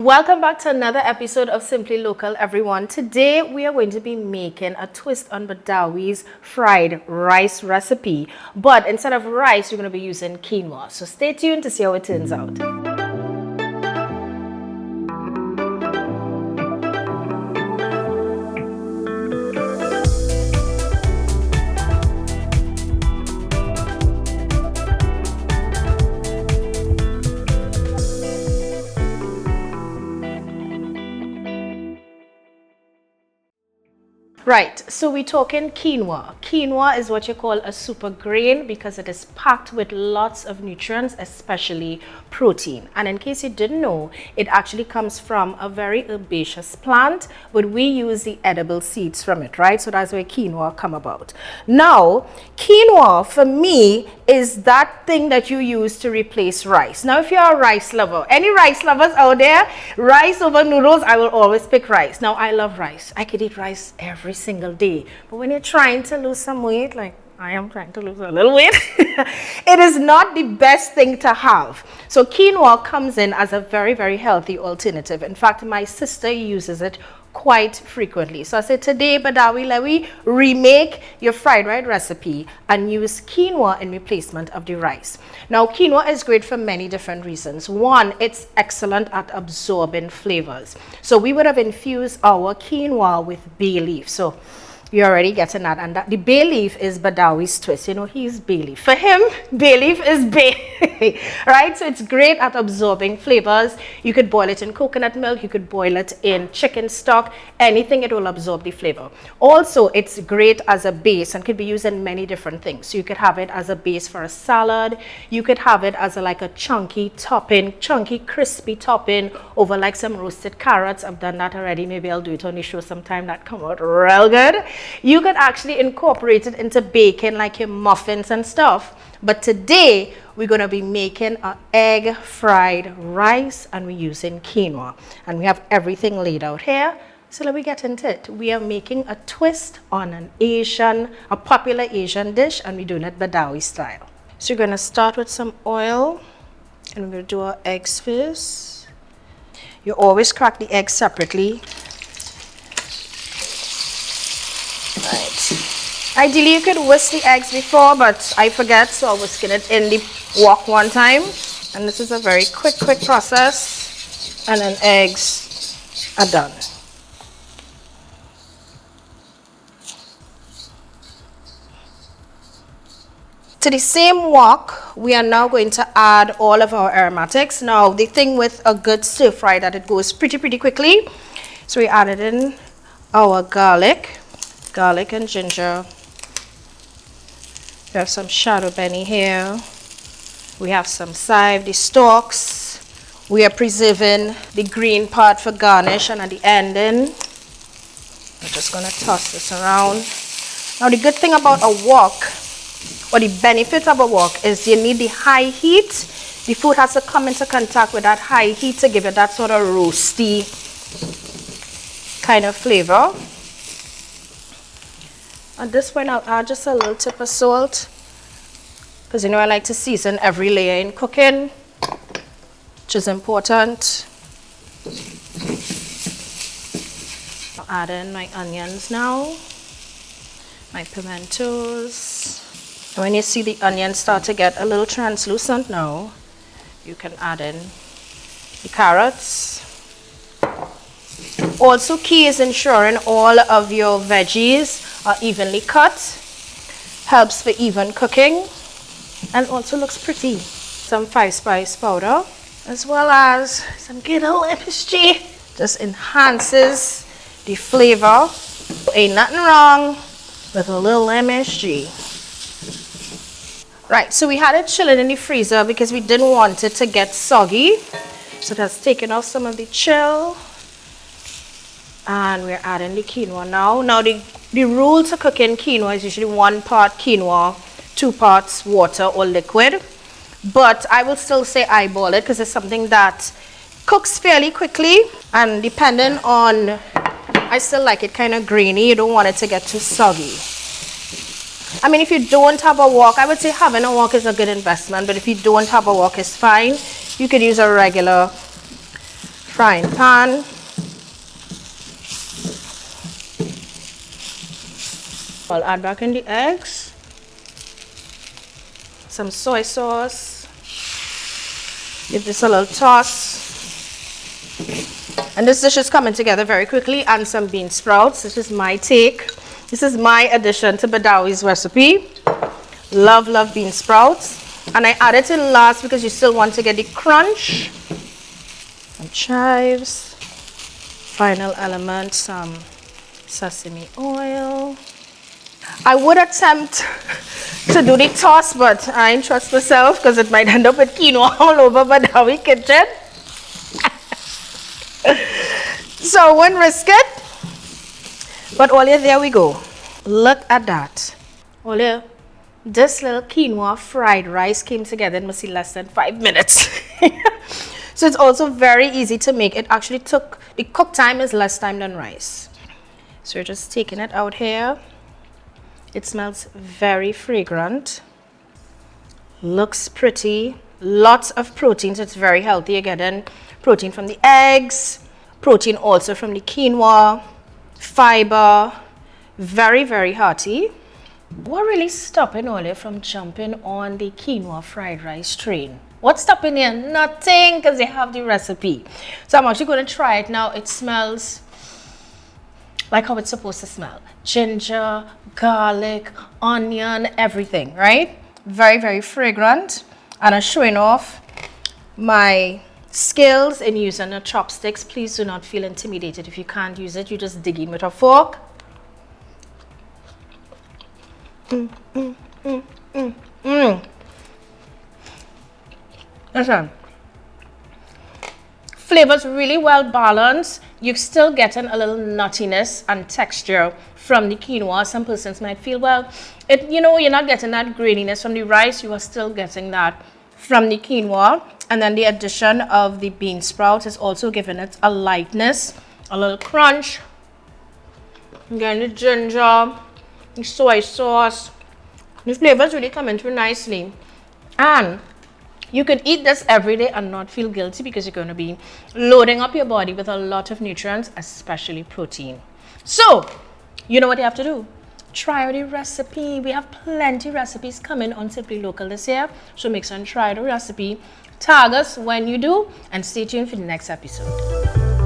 Welcome back to another episode of Simply Local, everyone. Today we are going to be making a twist on Baidawi's fried rice recipe. But instead of rice, we're going to be using quinoa. So stay tuned to see how it turns out. Right, so we're talking quinoa. Quinoa is what you call a super grain because it is packed with lots of nutrients, especially protein. And in case you didn't know, it actually comes from a very herbaceous plant, but we use the edible seeds from it, right? So that's where quinoa come about. Now, quinoa for me is that thing that you use to replace rice. Now, if you're a rice lover, any rice lovers out there, rice over noodles, I will always pick rice. Now, I love rice. I could eat rice every single day. But when you're trying to lose some weight, like I am trying to lose a little weight, it is not the best thing to have. So quinoa comes in as a very, very healthy alternative. In fact, my sister uses it quite frequently. So I said, today, Baidawi, let me remake your fried rice recipe and use quinoa in replacement of the rice. Now, quinoa is great for many different reasons. One, it's excellent at absorbing flavors. So we would have infused our quinoa with bay leaf. So you're already getting that. And that the bay leaf is Baidawi's twist. You know, he's bay leaf. For him, bay leaf is bay. Right? So it's great at absorbing flavors. You could boil it in coconut milk. You could boil it in chicken stock. Anything, it will absorb the flavor. Also, it's great as a base and could be used in many different things. So you could have it as a base for a salad. You could have it as like a chunky topping, chunky, crispy topping over like some roasted carrots. I've done that already. Maybe I'll do it on the show sometime. That come out real good. You could actually incorporate it into baking like your muffins and stuff. But today we're going to be making an egg fried rice and we're using quinoa. And we have everything laid out here. So let me get into it. We are making a twist on a popular Asian dish, and we're doing it Baidawi style. So you're going to start with some oil and we're going to do our eggs first. You always crack the eggs separately. Ideally, you could whisk the eggs before, but I forget, so I'm whisking it in the wok one time. And this is a very quick process, and then eggs are done. To the same wok, we are now going to add all of our aromatics. Now, the thing with a good stir fry that it goes pretty quickly. So we added in our garlic and ginger. We have some shadow benny here. We have some chive, the stalks. We are preserving the green part for garnish, and at the ending, we're just going to toss this around. Now, the good thing about a wok, or the benefit of a wok, is you need the high heat. The food has to come into contact with that high heat to give it that sort of roasty kind of flavor. At this point, I'll add just a little tip of salt, because you know I like to season every layer in cooking, which is important. I'll add in my onions now, my pimentos. And when you see the onions start to get a little translucent now, you can add in the carrots. Also, key is ensuring all of your veggies are evenly cut. Helps for even cooking and also looks pretty. Some 5-spice powder as well as some good old MSG. Just enhances the flavor. Ain't nothing wrong with a little MSG. Right, so we had it chilling in the freezer because we didn't want it to get soggy. So that's taken off some of the chill. And we're adding the quinoa now. Now the rule to cooking quinoa is usually 1 part quinoa, 2 parts water or liquid. But I will still say eyeball it because it's something that cooks fairly quickly. And depending on, I still like it kind of grainy. You don't want it to get too soggy. I mean, if you don't have a wok, I would say having a wok is a good investment. But if you don't have a wok, it's fine. You could use a regular frying pan. I'll add back in the eggs, some soy sauce, give this a little toss. And this dish is coming together very quickly, and some bean sprouts. This is my take. This is my addition to Baidawi's recipe. Love, love bean sprouts. And I add it in last because you still want to get the crunch. Some chives. Final element, some sesame oil. I would attempt to do the toss, but I ain't trust myself because it might end up with quinoa all over Baidawi kitchen. So I wouldn't risk it. But Olia, there we go. Look at that. Olia, this little quinoa fried rice came together in must see less than 5 minutes. So it's also very easy to make. It actually took, the cook time is less time than rice. So we're just taking it out here. It smells very fragrant. Looks pretty. Lots of protein, so it's very healthy. You're getting protein from the eggs, protein also from the quinoa, fiber. Very, very hearty. What really stopping Olia from jumping on the quinoa fried rice train? What's stopping you? Nothing, because they have the recipe. So I'm actually going to try it now. It smells like how it's supposed to smell. Ginger, garlic, onion, everything, right? Very, very fragrant. And I'm showing off my skills in using the chopsticks. Please do not feel intimidated. If you can't use it, you just dig in with a fork. Listen, flavors really well balanced. You're still getting a little nuttiness and texture from the quinoa. Some persons might feel, well, you're not getting that graininess from the rice. You are still getting that from the quinoa. And then the addition of the bean sprouts is also giving it a lightness, a little crunch. Again, the ginger, the soy sauce. The flavors really come in through nicely. And you could eat this every day and not feel guilty because you're going to be loading up your body with a lot of nutrients, especially protein. So, you know what you have to do? Try out the recipe. We have plenty of recipes coming on Simply Local this year. So make sure and try the recipe. Tag us when you do and stay tuned for the next episode.